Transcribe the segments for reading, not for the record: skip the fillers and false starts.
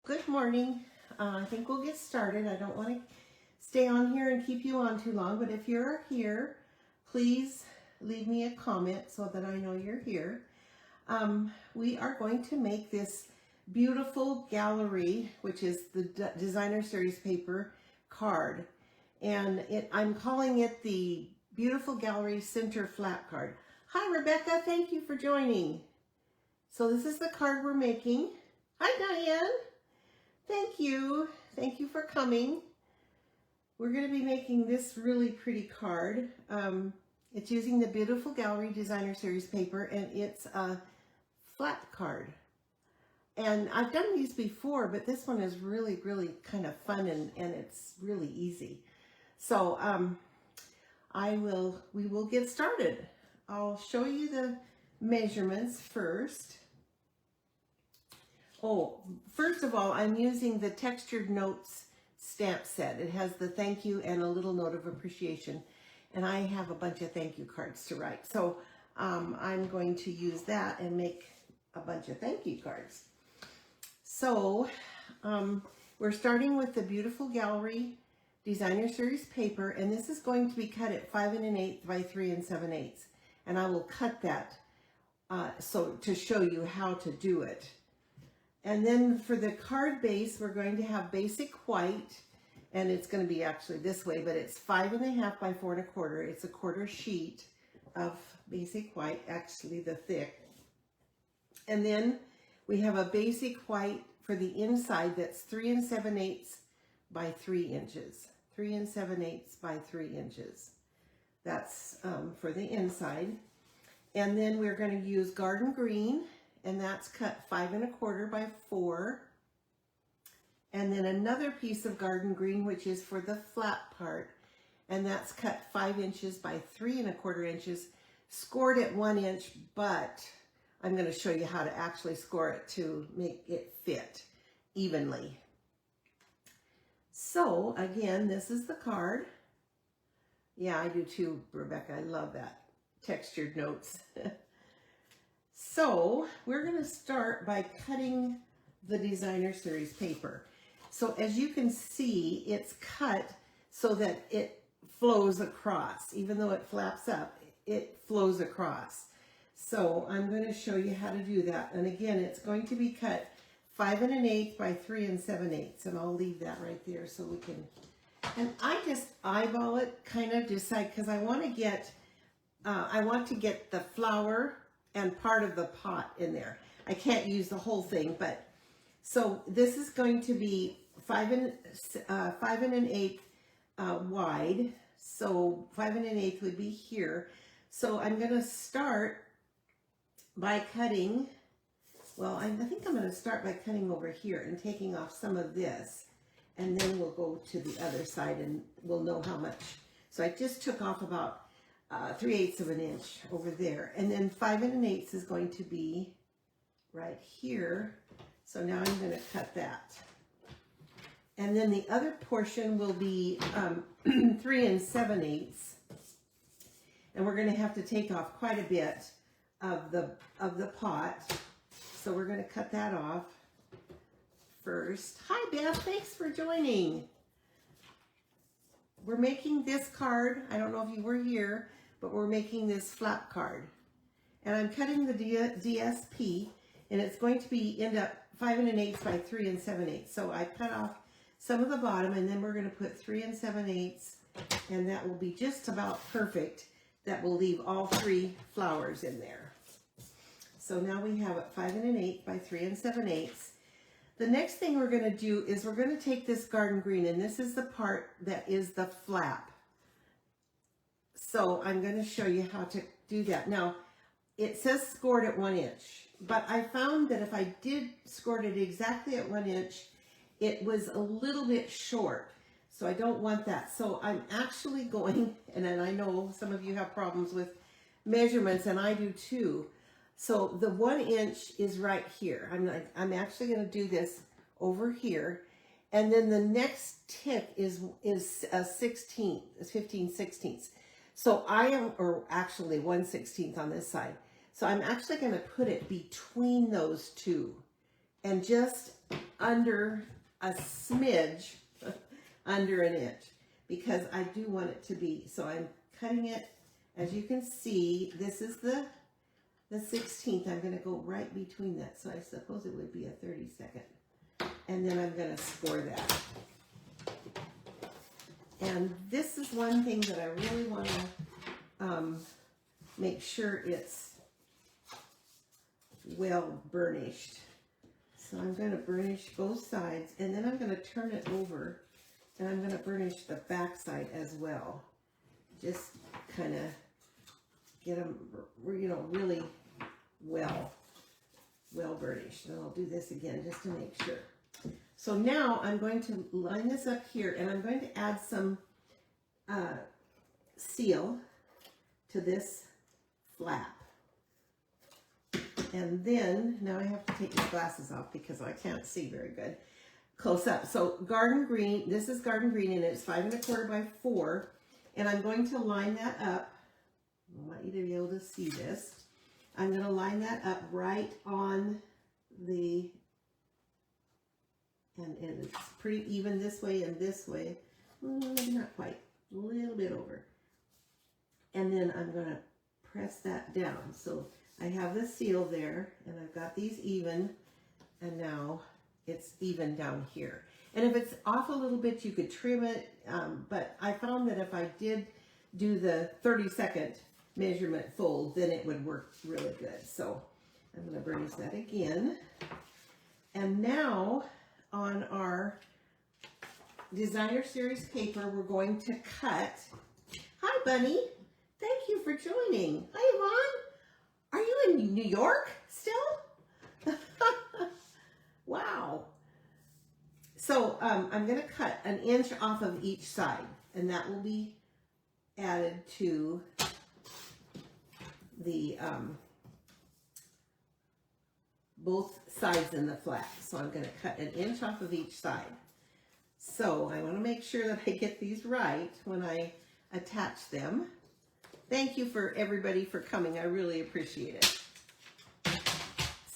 Good morning. I think we'll get started. I don't want to stay on here and keep you on too long, but if you're here, please leave me a comment so that I know you're here. We are going to make this beautiful gallery, which is the designer series paper card. And I'm calling it the Beautiful Gallery Center Flat Card. Hi, Rebecca. Thank you for joining. So this is the card we're making. Hi, Diane. Thank you. Thank you for coming. We're going to be making this really pretty card. It's using the Beautiful Gallery Designer Series paper, and it's a flat card. And I've done these before, but this one is really, really kind of fun, and it's really easy. So we will get started. I'll show you the measurements first. Oh, first of all, I'm using the Textured Notes stamp set. It has the thank you and a little note of appreciation. And I have a bunch of thank you cards to write. So I'm going to use that and make a bunch of thank you cards. So we're starting with the Beautiful Gallery Designer Series paper. And this is going to be cut at 5 1/8 by 3 7/8. And I will cut that so to show you how to do it. And then for the card base, we're going to have basic white, and it's going to be actually this way, but it's 5 1/2 by 4 1/4. It's a quarter sheet of basic white, actually the thick. And then we have a basic white for the inside that's 3 7/8 by 3 inches. 3 7/8 by 3 inches. That's for the inside. And then we're going to use garden green, and that's cut 5 1/4 by 4. And then another piece of garden green, which is for the flat part, and that's cut 5 inches by 3 1/4 inches, scored at 1 inch, but I'm going to show you how to actually score it to make it fit evenly. So again, this is the card. Yeah, I do too, Rebecca. I love that. Textured Notes. So we're going to start by cutting the Designer Series paper. So as you can see, it's cut so that it flows across. Even though it flaps up, it flows across. So I'm going to show you how to do that. And again, it's going to be cut 5 1/8 by 3 7/8. And I'll leave that right there so we can, and I just eyeball it, kind of decide, because I want to get the flower and part of the pot in there. I can't use the whole thing, but so this is going to be 5 1/8 wide. So 5 1/8 would be here. So I'm going to start by cutting. Well, I think I'm going to start by cutting over here and taking off some of this, and then we'll go to the other side and we'll know how much. So I just took off about 3/8 of an inch over there, and then 5 1/8 is going to be right here. So now I'm going to cut that, and then the other portion will be 3 7/8, and we're going to have to take off quite a bit of the pot. So we're going to cut that off first. Hi Beth, thanks for joining. We're making this card. I don't know if you were here, but we're making this flat card. And I'm cutting the DSP, and it's going to be end up 5 1/8 by 3 7/8. So I cut off some of the bottom, and then we're going to put 3 7/8, and that will be just about perfect. That will leave all 3 flowers in there. So now we have it 5 1/8 by 3 7/8. The next thing we're going to do is we're going to take this garden green, and this is the part that is the flap. So I'm going to show you how to do that. Now, it says scored at 1 inch, but I found that if I did score it exactly at 1 inch, it was a little bit short. So I don't want that. So I'm actually going, and then I know some of you have problems with measurements, and I do too. So the 1 inch is right here. I'm actually going to do this over here. And then the next tick is a 16th, is 15/16. So I am, or actually 1/16 on this side. So I'm actually going to put it between those two and just under a smidge under an inch, because I do want it to be, so I'm cutting it, as you can see, this is the 16th. I'm going to go right between that, so I suppose it would be a 32nd, and then I'm going to score that. And this is one thing that I really want to make sure it's well burnished. So I'm going to burnish both sides, and then I'm going to turn it over, and I'm going to burnish the back side as well. Just kind of get them, you know, really well burnished. And I'll do this again just to make sure. So now I'm going to line this up here, and I'm going to add some seal to this flap. And then, now I have to take my glasses off because I can't see very good close up. So garden green, this is garden green, and it's 5 1/4 by 4. And I'm going to line that up. I want you to be able to see this. I'm going to line that up right on the, and it's pretty even this way and this way. Maybe not quite, a little bit over. And then I'm going to press that down. So I have the seal there, and I've got these even, and now it's even down here. And if it's off a little bit, you could trim it, but I found that if I did do the 32nd measurement fold, then it would work really good. So I'm going to burnish that again. And now on our designer series paper, we're going to cut. Hi, Bunny. Thank you for joining. Hi, Yvonne. Are you in New York still? Wow. So I'm going to cut 1 inch off of each side, and that will be added to the both sides in the flap. So I'm going to cut 1 inch off of each side. So I want to make sure that I get these right when I attach them. Thank you for everybody for coming. I really appreciate it.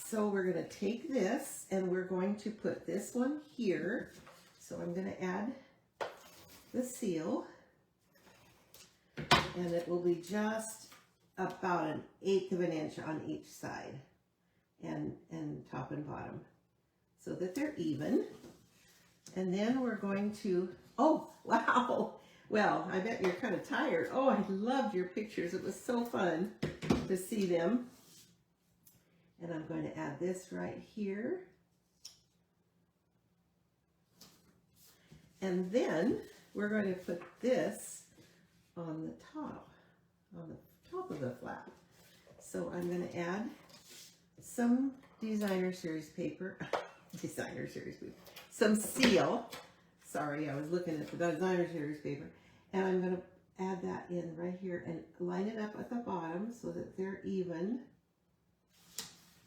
So we're going to take this, and we're going to put this one here. So I'm going to add the seal, and it will be just about 1/8 of an inch on each side, and top and bottom, so that they're even. And then we're going to, oh, wow. Well, I bet you're kind of tired. Oh, I loved your pictures. It was so fun to see them. And I'm going to add this right here. And then we're going to put this on the top of the flap. So I'm going to add some designer series paper, some seal. Sorry, I was looking at the designer series paper. And I'm going to add that in right here and line it up at the bottom so that they're even.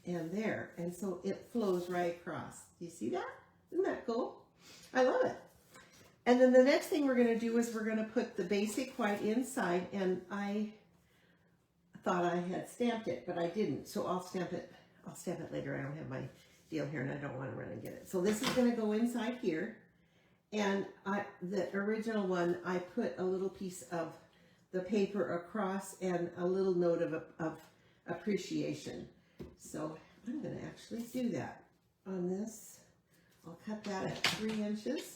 And there. And so it flows right across. Do you see that? Isn't that cool? I love it. And then the next thing we're going to do is we're going to put the basic white inside. And I thought I had stamped it, but I didn't. So I'll stamp it later. I don't have my deal here, and I don't want to run and get it. So this is going to go inside here. And the original one, I put a little piece of the paper across and a little note of appreciation. So I'm going to actually do that on this. I'll cut that at 3 inches.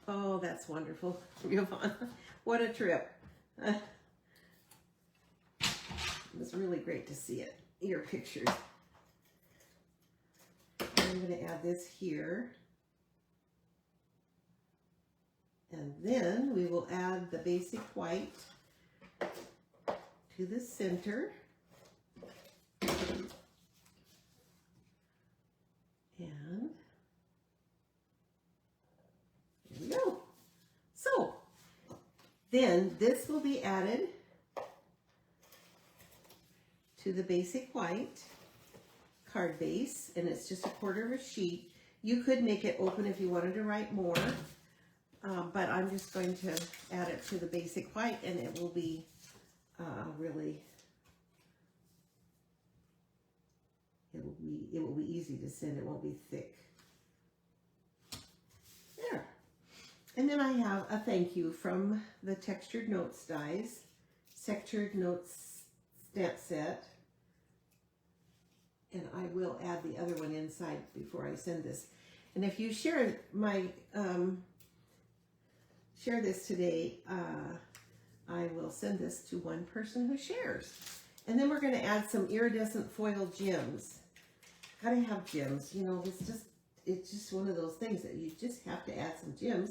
Oh, that's wonderful, Yvonne. What a trip. It was really great to see it, your pictures. I'm going to add this here. And then we will add the basic white to the center. And there we go. So then this will be added to the basic white card base, and it's just 1/4 of a sheet. You could make it open if you wanted to write more, but I'm just going to add it to the basic white, and it will be really it will be easy to send. It won't be thick. There. And then I have a thank you from the Textured Notes dies, Textured Notes stamp set. And I will add the other one inside before I send this. And if you share my share this today, I will send this to one person who shares. And then we're going to add some iridescent foil gems. Gotta have gems, you know. It's just one of those things that you just have to add some gems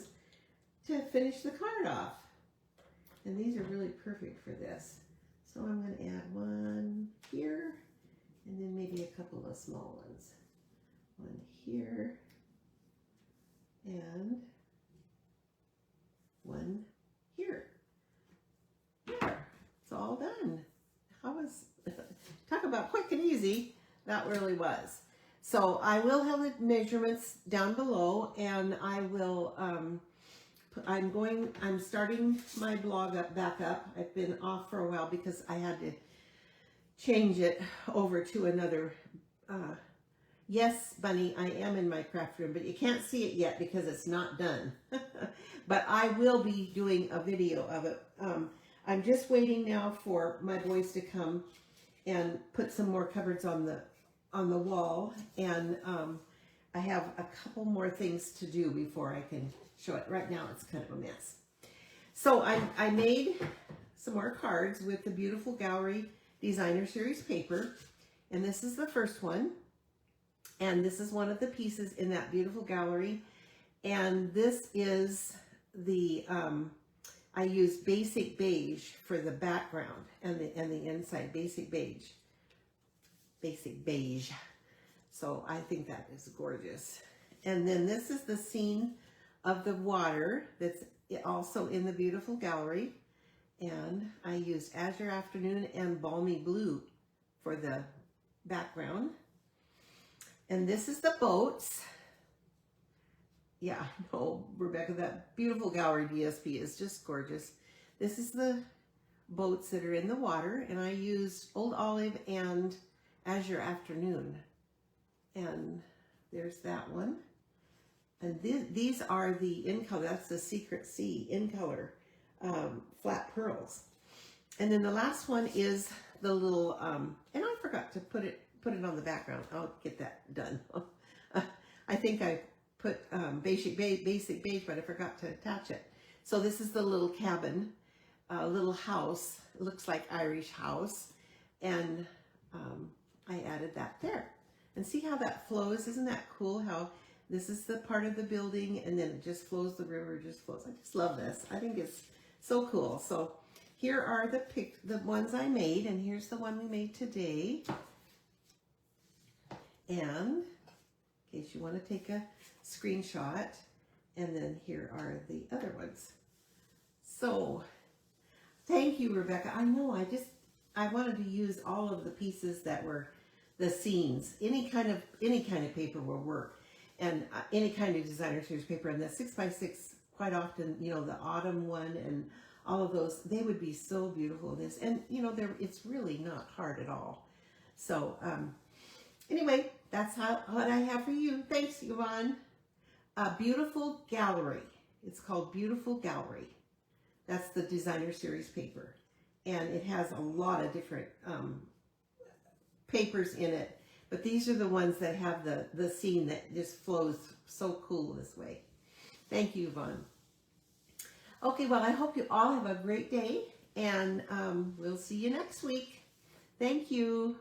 to finish the card off. And these are really perfect for this. So I'm going to add one here, and then maybe a couple of small ones. One here, and one here. There, it's all done. Talk about quick and easy. That really was. So I will have the measurements down below, and I will, I'm starting my blog back up. I've been off for a while because I had to change it over to another, yes, Bunny, I am in my craft room, but you can't see it yet because it's not done. But I will be doing a video of it. I'm just waiting now for my boys to come and put some more cupboards on the wall, and I have a couple more things to do before I can show it. Right now it's kind of a mess. So I made some more cards with the Beautiful Gallery Designer Series paper, and this is the first one, and this is one of the pieces in that Beautiful Gallery, and this is the I use basic beige for the background and the inside, basic beige. So I think that is gorgeous. And then this is the scene of the water that's also in the Beautiful Gallery. And I used Azure Afternoon and Balmy Blue for the background. And this is the boats. Yeah, no, Rebecca, that Beautiful Gallery DSP is just gorgeous. This is the boats that are in the water, and I used Old Olive and Azure Afternoon. And there's that one. And these are the in color, that's the Secret Sea in color, flat pearls. And then the last one is the little, and I forgot to put it on the background. I'll get that done. I think I put basic beige, but I forgot to attach it. So this is the little cabin, little house. It looks like Irish house, and I added that there. And see how that flows? Isn't that cool? How this is the part of the building, and then it just flows. The river just flows. I just love this. I think it's so cool. So here are the ones I made, and here's the one we made today. And in case you want to take a screenshot, and then here are the other ones. So thank you, Rebecca. I know I wanted to use all of the pieces that were the scenes. Any kind of paper will work, and any kind of designer series paper. And the 6x6, quite often, you know, the autumn one and all of those, they would be so beautiful. This, and you know, it's really not hard at all. So anyway, that's what I have for you. Thanks, Yvonne. Beautiful Gallery. It's called Beautiful Gallery. That's the designer series paper, and it has a lot of different papers in it, but these are the ones that have the scene that just flows so cool this way. Thank you, Yvonne. Okay, well, I hope you all have a great day, and we'll see you next week. Thank you.